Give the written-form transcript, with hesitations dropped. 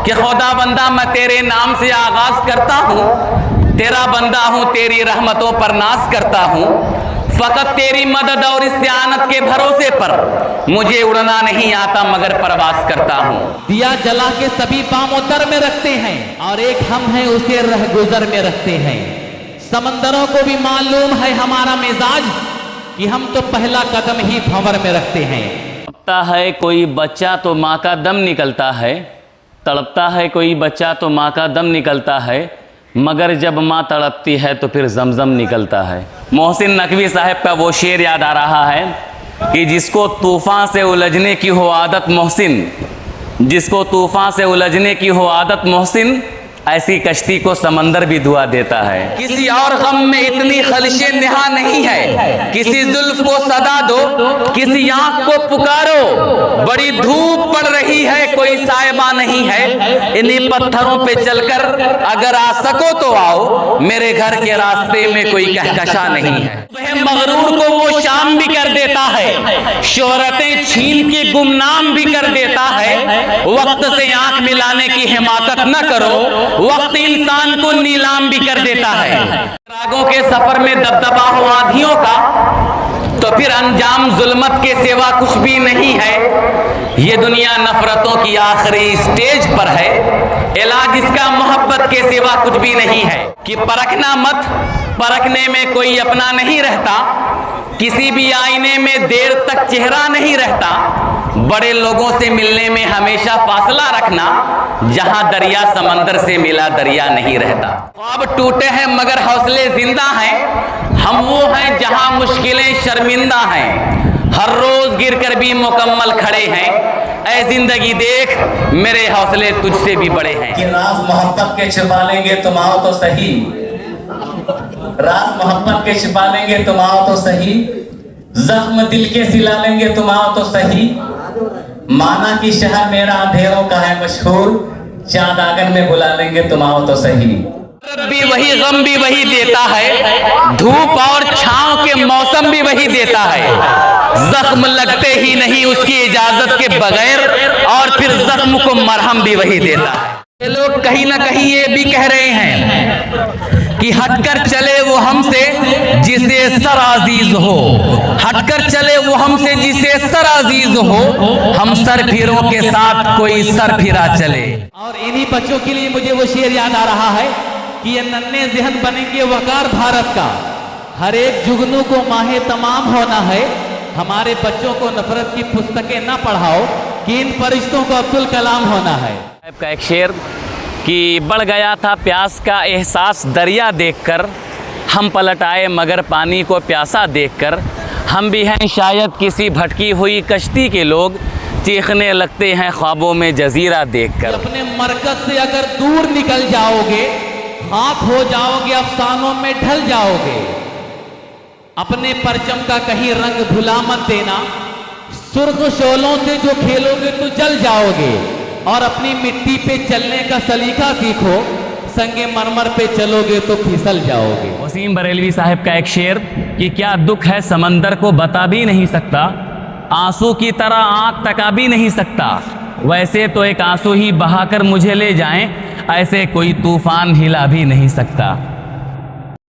कि खुदा बंदा मैं तेरे नाम से आगाज करता हूँ, तेरा बंदा हूँ, तेरी रहमतों पर नाज करता हूँ, फकत तेरी मदद और इस्तिआनत के भरोसे पर मुझे उड़ना नहीं आता मगर परवास करता हूँ। दिया जला के सभी पामोतर में रखते हैं और एक हम हैं उसे रहगुजर में रखते हैं। समंदरों को भी मालूम है हमारा मिजाज कि हम तो पहला कदम ही भंवर में रखते हैं। तड़पता है कोई बच्चा तो माँ का दम निकलता है, तड़पता है कोई बच्चा तो माँ का दम निकलता है, मगर जब माँ तड़पती है तो फिर जमजम निकलता है। मोहसिन नकवी साहब का वो शेर याद आ रहा है कि जिसको तूफ़ान से उलझने की हो आदत मोहसिन, जिसको तूफ़ान से उलझने की हो आदत मोहसिन, ऐसी कश्ती को समंदर भी दुआ देता है। किसी और गम में इतनी खलिशे नेहा नहीं है, किसी जुल्फ को सदा दो, किसी आंख को पुकारो, बड़ी धूप पड़ रही है कोई सायबा नहीं है, इन्हीं पत्थरों पे चलकर अगर आ सको तो आओ, मेरे घर के रास्ते में कोई कहकशा नहीं है। मगरूर को वो शाम भी कर देता है, शोहरतें छीन के गुमनाम भी कर देता है। वक्त से आंख मिलाने की हिमाकत न करो, वक्त इंसान को नीलाम भी कर देता है। रागों के सफर में दबदबा हो आंधियों का तो फिर अंजाम जुल्मत के सिवा कुछ भी नहीं है। ये दुनिया नफरतों की आखिरी स्टेज पर है, इलाज इसका मोहब्बत के सिवा कुछ भी नहीं है। कि परखना मत, परखने में कोई अपना नहीं रहता, किसी भी आईने में देर तक चेहरा नहीं रहता, बड़े लोगों से मिलने में हमेशा फासला रखना, जहां दरिया समंदर से मिला दरिया नहीं रहता। ख्वाब टूटे हैं मगर हौसले जिंदा हैं, हम वो हैं जहां मुश्किलें शर्मिंदा हैं, हर रोज गिरकर भी मुकम्मल खड़े हैं, ऐ जिंदगी देख मेरे हौसले तुझसे भी बड़े हैं। कि राज मोहब्बत के छिपा लेंगे तुम आओ तो सही, राज मोहब्बत के छिपा लेंगे तुम आओ तो सही, जख्म दिल के सिला लेंगे तुम आओ तो सही, माना कि शहर मेरा अंधेरों का है मशहूर, चांद आंगन में बुला लेंगे तुम आओ तो सही। भी वही गम भी वही देता है, धूप और छांव के मौसम भी वही देता है, जख्म लगते ही नहीं उसकी इजाजत के बगैर, और फिर जख्म को मरहम भी वही देता है। ये लोग कहीं ना कहीं ये भी कह रहे हैं कि हटकर चले वो हमसे जिसे सर अजीज हो, हटकर चले वो हमसे जिसे सर अजीज हो, हम सर फिरों के साथ कोई सर फिरा चले। और इन्हीं बच्चों के लिए मुझे वो शेर याद आ रहा है कि ये नन्हे ज़हन बनेंगे वकार भारत का, हर एक जुगनू को माहे तमाम होना है, हमारे बच्चों को नफरत की पुस्तकें न पढ़ाओ कि इन फरिश्तों को अब्दुल कलाम होना है। का एक शेर कि बढ़ गया था प्यास का एहसास दरिया देखकर, हम पलट आए मगर पानी को प्यासा देखकर, हम भी हैं शायद किसी भटकी हुई कश्ती के लोग, चीखने लगते हैं ख्वाबों में जजीरा देखकर। अपने मरकज से अगर दूर निकल जाओगे, खाक हो जाओगे, अफसानों में ढल जाओगे, अपने परचम का कहीं रंग भुला मत देना, सुर्ख शोलों से जो खेलोगे तो जल जाओगे, और अपनी मिट्टी पे चलने का सलीका सीखो, संगे मरमर पे चलोगे तो फिसल जाओगे। वसीम बरेलवी साहब का एक शेर कि क्या दुख है समंदर को बता भी नहीं सकता, आंसू की तरह आंख तका भी नहीं सकता, वैसे तो एक आंसू ही बहाकर मुझे ले जाएं, ऐसे कोई तूफान हिला भी नहीं सकता।